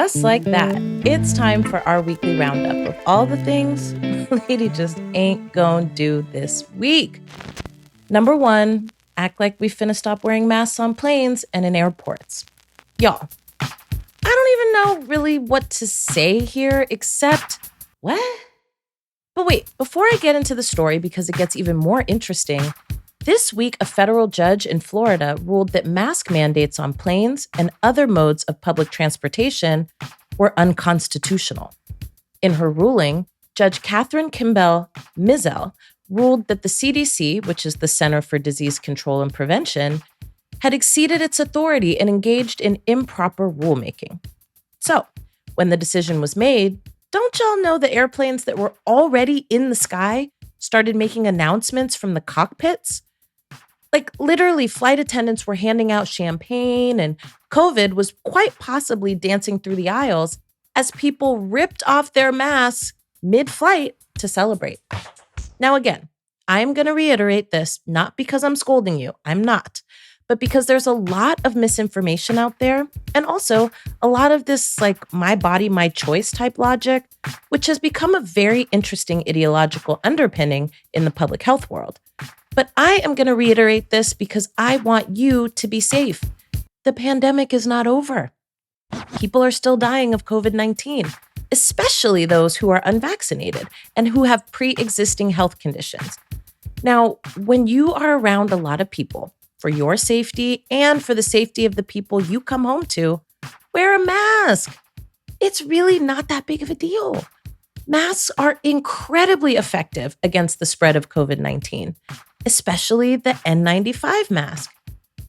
just like that, it's time for our weekly roundup of all the things Lady just ain't gonna do this week. Number 1, act like we finna stop wearing masks on planes and in airports. Y'all, I don't even know really what to say here except, what? But wait, before I get into the story, because it gets even more interesting, this week a federal judge in Florida ruled that mask mandates on planes and other modes of public transportation were unconstitutional. In her ruling, Judge Catherine Kimball Mizell ruled that the CDC, which is the Center for Disease Control and Prevention, had exceeded its authority and engaged in improper rulemaking. So, when the decision was made, don't y'all know the airplanes that were already in the sky started making announcements from the cockpits? Like, literally, flight attendants were handing out champagne, and COVID was quite possibly dancing through the aisles as people ripped off their masks mid-flight to celebrate. Now, again, I'm going to reiterate this, not because I'm scolding you, I'm not, but because there's a lot of misinformation out there, and also a lot of this, like, my body, my choice type logic, which has become a very interesting ideological underpinning in the public health world. But I am going to reiterate this because I want you to be safe. The pandemic is not over. People are still dying of COVID-19, especially those who are unvaccinated and who have pre-existing health conditions. Now, when you are around a lot of people, for your safety and for the safety of the people you come home to, wear a mask. It's really not that big of a deal. Masks are incredibly effective against the spread of COVID-19, especially the N95 mask.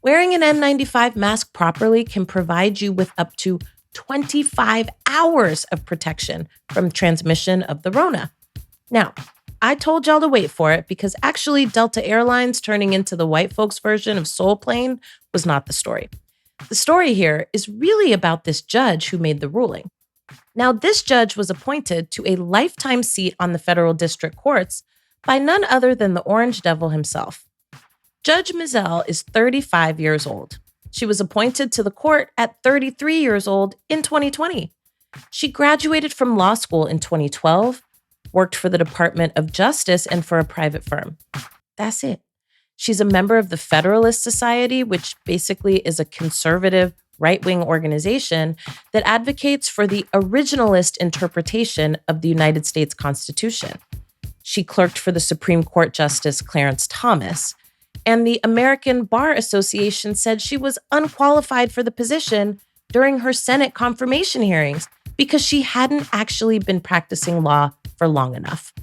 Wearing an N95 mask properly can provide you with up to 25 hours of protection from transmission of the Rona. Now, I told y'all to wait for it because actually Delta Airlines turning into the white folks version of Soul Plane was not the story. The story here is really about this judge who made the ruling. Now, this judge was appointed to a lifetime seat on the federal district courts by none other than the Orange Devil himself. Judge Mizell is 35 years old. She was appointed to the court at 33 years old in 2020. She graduated from law school in 2012, worked for the Department of Justice and for a private firm. That's it. She's a member of the Federalist Society, which basically is a conservative right-wing organization that advocates for the originalist interpretation of the United States Constitution. She clerked for the Supreme Court Justice Clarence Thomas, and the American Bar Association said she was unqualified for the position during her Senate confirmation hearings because she hadn't actually been practicing law for long enough.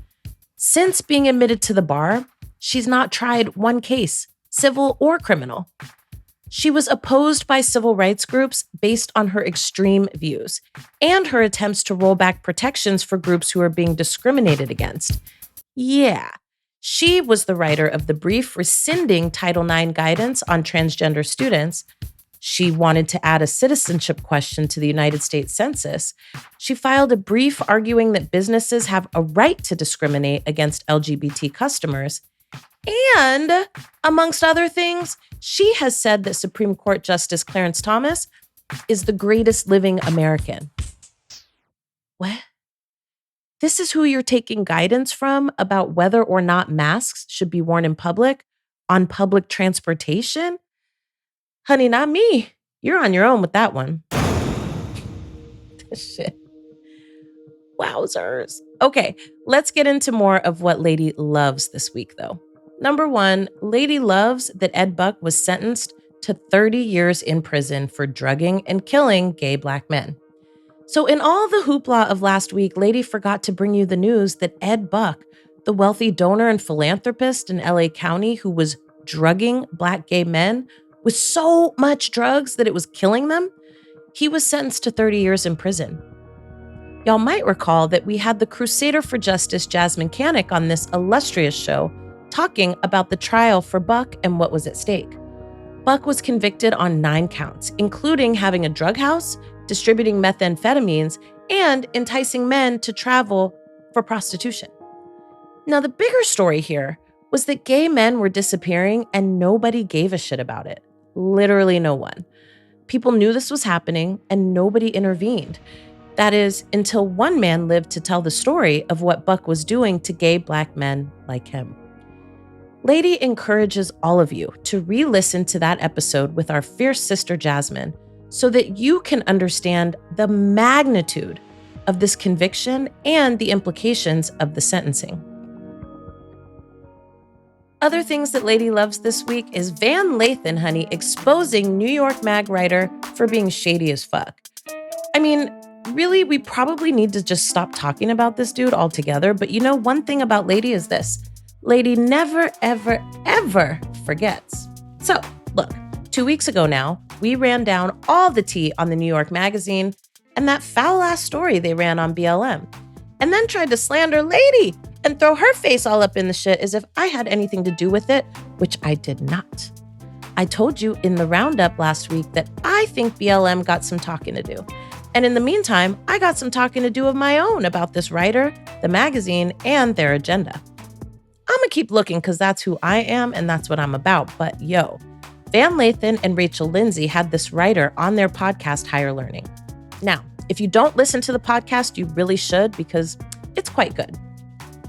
Since being admitted to the bar, she's not tried one case, civil or criminal. She was opposed by civil rights groups based on her extreme views and her attempts to roll back protections for groups who are being discriminated against. Yeah, she was the writer of the brief rescinding Title IX guidance on transgender students. She wanted to add a citizenship question to the United States Census. She filed a brief arguing that businesses have a right to discriminate against LGBT customers. And, amongst other things, she has said that Supreme Court Justice Clarence Thomas is the greatest living American. What? This is who you're taking guidance from about whether or not masks should be worn in public on public transportation? Honey, not me. You're on your own with that one. Shit. Wowzers. Okay, let's get into more of what Lady loves this week, though. Number 1, Lady loves that Ed Buck was sentenced to 30 years in prison for drugging and killing gay Black men. So in all the hoopla of last week, Lady forgot to bring you the news that Ed Buck, the wealthy donor and philanthropist in LA County who was drugging Black gay men with so much drugs that it was killing them, he was sentenced to 30 years in prison. Y'all might recall that we had the Crusader for Justice Jasmine Canick on this illustrious show talking about the trial for Buck and what was at stake. Buck was convicted on 9 counts, including having a drug house, distributing methamphetamines, and enticing men to travel for prostitution. Now, the bigger story here was that gay men were disappearing and nobody gave a shit about it. Literally no one. People knew this was happening and nobody intervened. That is, until one man lived to tell the story of what Buck was doing to gay Black men like him. Lady encourages all of you to re-listen to that episode with our fierce sister Jasmine so that you can understand the magnitude of this conviction and the implications of the sentencing. Other things that Lady loves this week is Van Lathan, honey, exposing New York Mag writer for being shady as fuck. I mean, really, we probably need to just stop talking about this dude altogether, but one thing about Lady is this. Lady never, ever, ever forgets. So, look, 2 weeks ago now, we ran down all the tea on the New York Magazine and that foul-ass story they ran on BLM, and then tried to slander Lady and throw her face all up in the shit as if I had anything to do with it, which I did not. I told you in the Roundup last week that I think BLM got some talking to do. And in the meantime, I got some talking to do of my own about this writer, the magazine, and their agenda. I'm gonna keep looking because that's who I am and that's what I'm about. But Van Lathan and Rachel Lindsay had this writer on their podcast, Higher Learning. Now, if you don't listen to the podcast, you really should because it's quite good.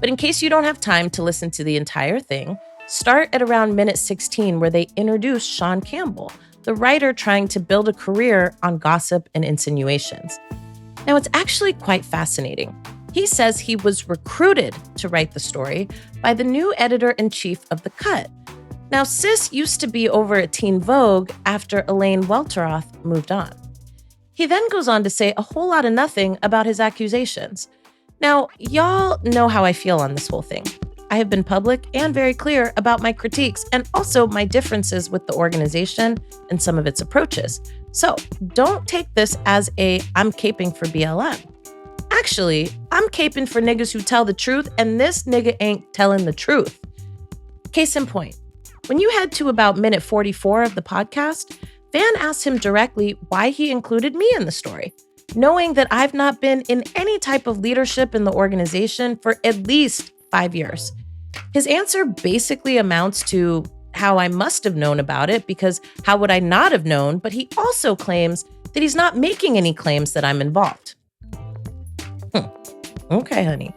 But in case you don't have time to listen to the entire thing, start at around minute 16 where they introduce Sean Campbell, the writer trying to build a career on gossip and insinuations. Now, it's actually quite fascinating. He says he was recruited to write the story by the new editor-in-chief of The Cut. Now, Sis used to be over at Teen Vogue after Elaine Welteroth moved on. He then goes on to say a whole lot of nothing about his accusations. Now, y'all know how I feel on this whole thing. I have been public and very clear about my critiques and also my differences with the organization and some of its approaches. So don't take this as I'm caping for BLM. Actually, I'm caping for niggas who tell the truth, and this nigga ain't telling the truth. Case in point, when you head to about minute 44 of the podcast, Van asked him directly why he included me in the story, knowing that I've not been in any type of leadership in the organization for at least 5 years. His answer basically amounts to how I must have known about it because how would I not have known, but he also claims that he's not making any claims that I'm involved. Okay, honey.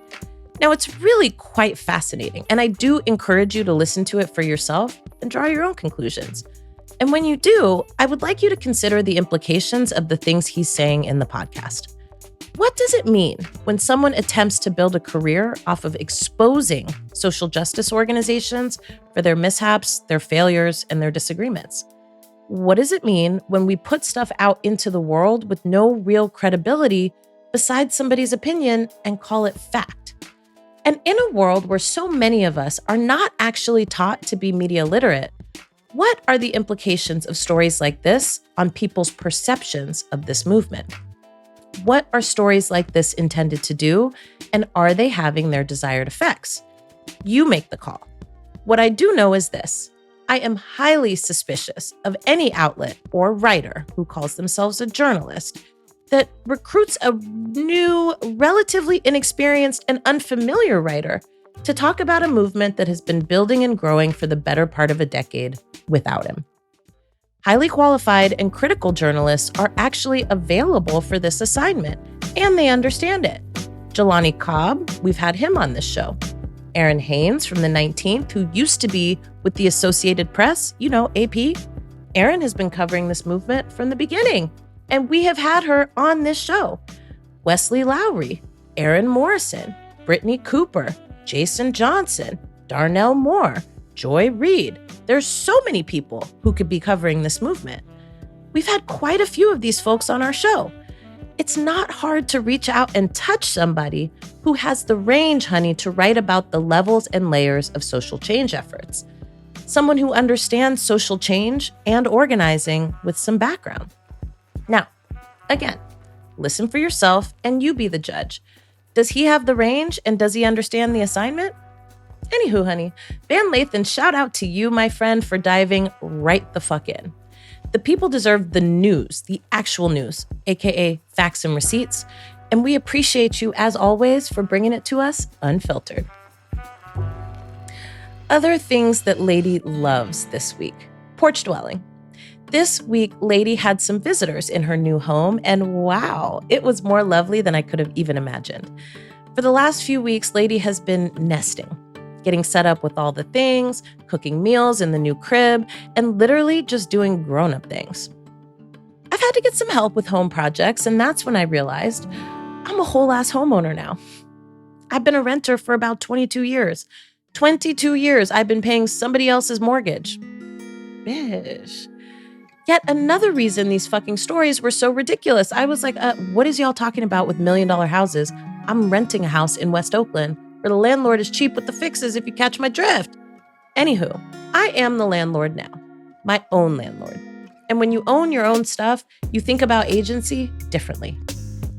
Now, it's really quite fascinating, and I do encourage you to listen to it for yourself and draw your own conclusions. And when you do, I would like you to consider the implications of the things he's saying in the podcast. What does it mean when someone attempts to build a career off of exposing social justice organizations for their mishaps, their failures, and their disagreements? What does it mean when we put stuff out into the world with no real credibility besides somebody's opinion and call it fact? And in a world where so many of us are not actually taught to be media literate, what are the implications of stories like this on people's perceptions of this movement? What are stories like this intended to do, and are they having their desired effects? You make the call. What I do know is this. I am highly suspicious of any outlet or writer who calls themselves a journalist that recruits a new, relatively inexperienced and unfamiliar writer to talk about a movement that has been building and growing for the better part of a decade without him. Highly qualified and critical journalists are actually available for this assignment, and they understand it. Jelani Cobb, we've had him on this show. Aaron Haynes from the 19th, who used to be with the Associated Press, AP. Aaron has been covering this movement from the beginning, and we have had her on this show. Wesley Lowry, Aaron Morrison, Brittany Cooper, Jason Johnson, Darnell Moore, Joy Reid. There's so many people who could be covering this movement. We've had quite a few of these folks on our show. It's not hard to reach out and touch somebody who has the range, honey, to write about the levels and layers of social change efforts. Someone who understands social change and organizing with some background. Now, again, listen for yourself and you be the judge. Does he have the range and does he understand the assignment? Anywho, honey, Van Lathan, shout out to you, my friend, for diving right the fuck in. The people deserve the news, the actual news, aka facts and receipts, and we appreciate you, as always, for bringing it to us unfiltered. Other things that Lady loves this week. Porch dwelling. This week, Lady had some visitors in her new home, and wow, it was more lovely than I could have even imagined. For the last few weeks, Lady has been nesting, getting set up with all the things, cooking meals in the new crib, and literally just doing grown-up things. I've had to get some help with home projects, and that's when I realized I'm a whole-ass homeowner now. I've been a renter for about 22 years. 22 years I've been paying somebody else's mortgage. Bish. Yet another reason these fucking stories were so ridiculous. I was like, what is y'all talking about with $1 million houses? I'm renting a house in West Oakland where the landlord is cheap with the fixes, if you catch my drift. Anywho, I am the landlord now, my own landlord. And when you own your own stuff, you think about agency differently.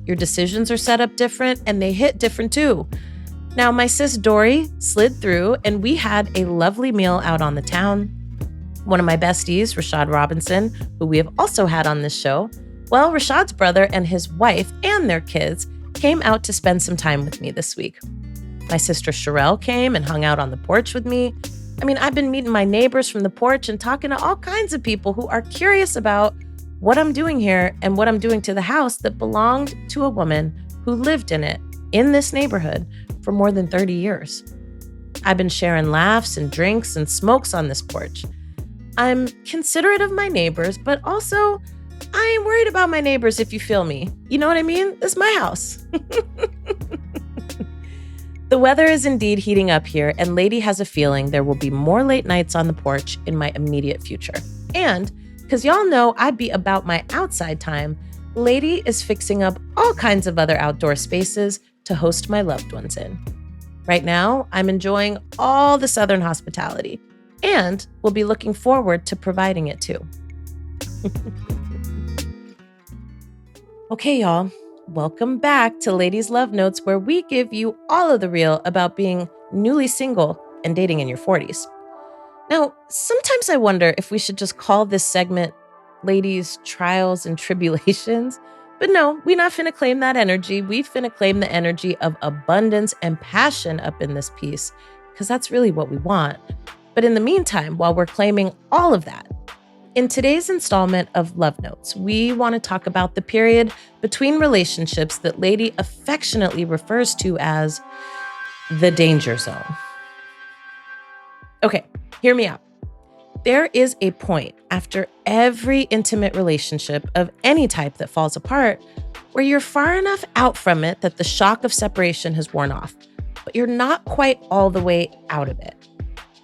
Your decisions are set up different and they hit different too. Now, my sis Dory slid through and we had a lovely meal out on the town. One of my besties, Rashad Robinson, who we have also had on this show, well, Rashad's brother and his wife and their kids came out to spend some time with me this week. My sister Sherelle came and hung out on the porch with me. I mean, I've been meeting my neighbors from the porch and talking to all kinds of people who are curious about what I'm doing here and what I'm doing to the house that belonged to a woman who lived in it, in this neighborhood, for more than 30 years. I've been sharing laughs and drinks and smokes on this porch. I'm considerate of my neighbors, but also I ain't worried about my neighbors, if you feel me. You know what I mean? This is my house. The weather is indeed heating up here, and Lady has a feeling there will be more late nights on the porch in my immediate future. And because y'all know I'd be about my outside time, Lady is fixing up all kinds of other outdoor spaces to host my loved ones in. Right now, I'm enjoying all the Southern hospitality, and we'll be looking forward to providing it too. Okay, y'all. Welcome back to Ladies Love Notes, where we give you all of the real about being newly single and dating in your 40s. Now, sometimes I wonder if we should just call this segment Ladies' Trials and Tribulations. But no, we not finna claim that energy. We finna claim the energy of abundance and passion up in this piece, because that's really what we want. But in the meantime, while we're claiming all of that, in today's installment of Love Notes, we want to talk about the period between relationships that Lady affectionately refers to as the danger zone. Okay, hear me out. There is a point after every intimate relationship of any type that falls apart where you're far enough out from it that the shock of separation has worn off, but you're not quite all the way out of it.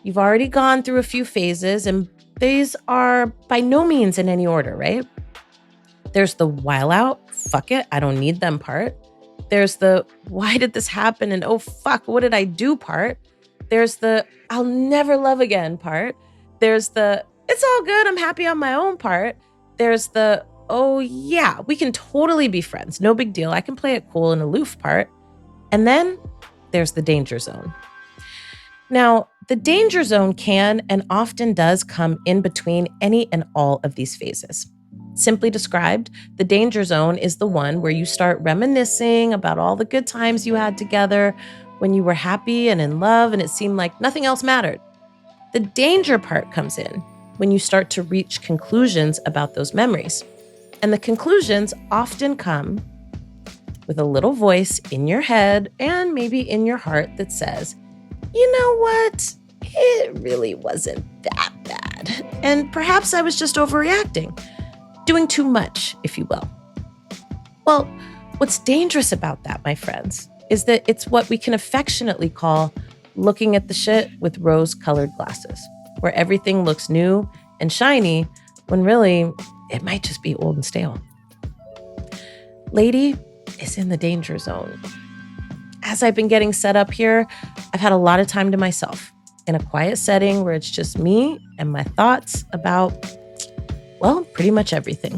You've already gone through a few phases, and these are by no means in any order, right? There's the while out, fuck it, I don't need them part. There's the why did this happen and oh fuck, what did I do part. There's the I'll never love again part. There's the it's all good, I'm happy on my own part. There's the oh yeah, we can totally be friends, no big deal, I can play it cool and aloof part. And then there's the danger zone. Now, the danger zone can and often does come in between any and all of these phases. Simply described, the danger zone is the one where you start reminiscing about all the good times you had together when you were happy and in love and it seemed like nothing else mattered. The danger part comes in when you start to reach conclusions about those memories. And the conclusions often come with a little voice in your head and maybe in your heart that says, you know what? It really wasn't that bad. And perhaps I was just overreacting, doing too much, if you will. Well, what's dangerous about that, my friends, is that it's what we can affectionately call looking at the shit with rose-colored glasses, where everything looks new and shiny when really it might just be old and stale. Lady is in the danger zone. As I've been getting set up here, I've had a lot of time to myself in a quiet setting where it's just me and my thoughts about, well, pretty much everything.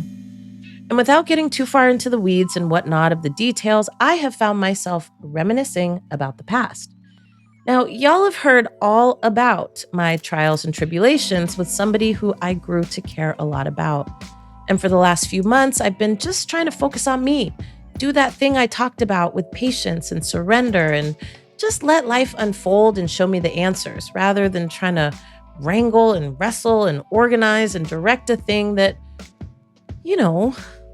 And without getting too far into the weeds and whatnot of the details, I have found myself reminiscing about the past. Now, y'all have heard all about my trials and tribulations with somebody who I grew to care a lot about. And for the last few months, I've been just trying to focus on me, do that thing I talked about with patience and surrender and just let life unfold and show me the answers rather than trying to wrangle and wrestle and organize and direct a thing that,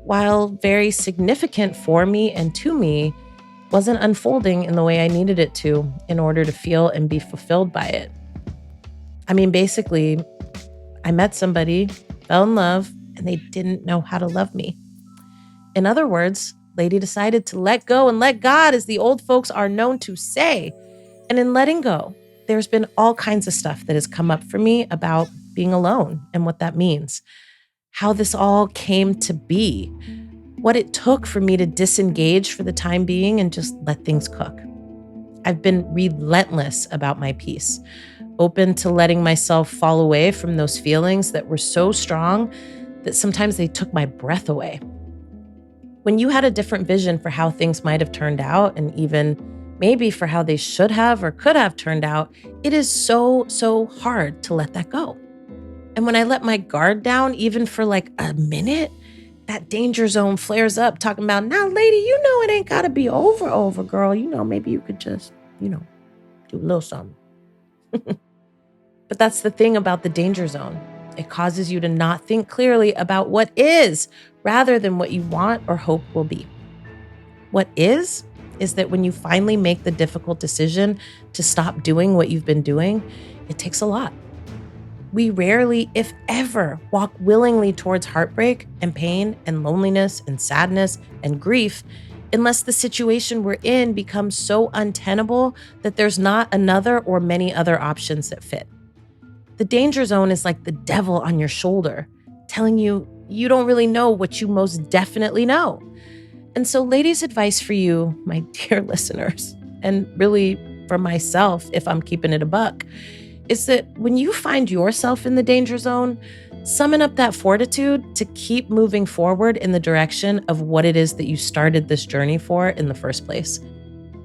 while very significant for me and to me, wasn't unfolding in the way I needed it to in order to feel and be fulfilled by it. I mean, basically, I met somebody, fell in love, and they didn't know how to love me. In other words, lady decided to let go and let God, as the old folks are known to say. And in letting go, there's been all kinds of stuff that has come up for me about being alone and what that means, how this all came to be, what it took for me to disengage for the time being and just let things cook. I've been relentless about my peace, open to letting myself fall away from those feelings that were so strong that sometimes they took my breath away. When you had a different vision for how things might have turned out, and even maybe for how they should have or could have turned out, it is so, so hard to let that go. And when I let my guard down, even for like a minute, that danger zone flares up talking about, now, lady, it ain't got to be over, girl. Maybe you could just, do a little something. But that's the thing about the danger zone. It causes you to not think clearly about what is rather than what you want or hope will be. What is that when you finally make the difficult decision to stop doing what you've been doing, it takes a lot. We rarely, if ever, walk willingly towards heartbreak and pain and loneliness and sadness and grief unless the situation we're in becomes so untenable that there's not another or many other options that fit. The danger zone is like the devil on your shoulder, telling you you don't really know what you most definitely know. And so, ladies' advice for you, my dear listeners, and really for myself, if I'm keeping it a buck, is that when you find yourself in the danger zone, summon up that fortitude to keep moving forward in the direction of what it is that you started this journey for in the first place.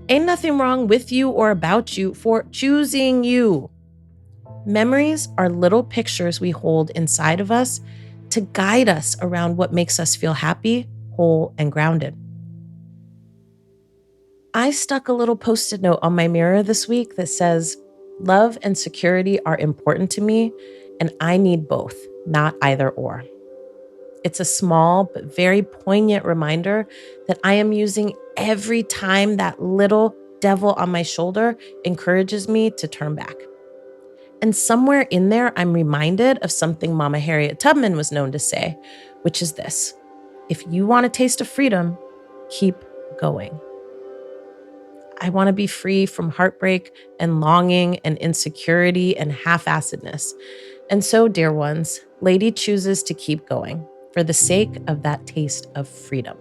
Ain't nothing wrong with you or about you for choosing you. Memories are little pictures we hold inside of us to guide us around what makes us feel happy, whole, and grounded. I stuck a little Post-it note on my mirror this week that says, love and security are important to me, and I need both, not either or. It's a small but very poignant reminder that I am using every time that little devil on my shoulder encourages me to turn back. And somewhere in there, I'm reminded of something Mama Harriet Tubman was known to say, which is this: if you want a taste of freedom, keep going. I want to be free from heartbreak and longing and insecurity and half-assedness. And so, dear ones, Lady chooses to keep going for the sake of that taste of freedom.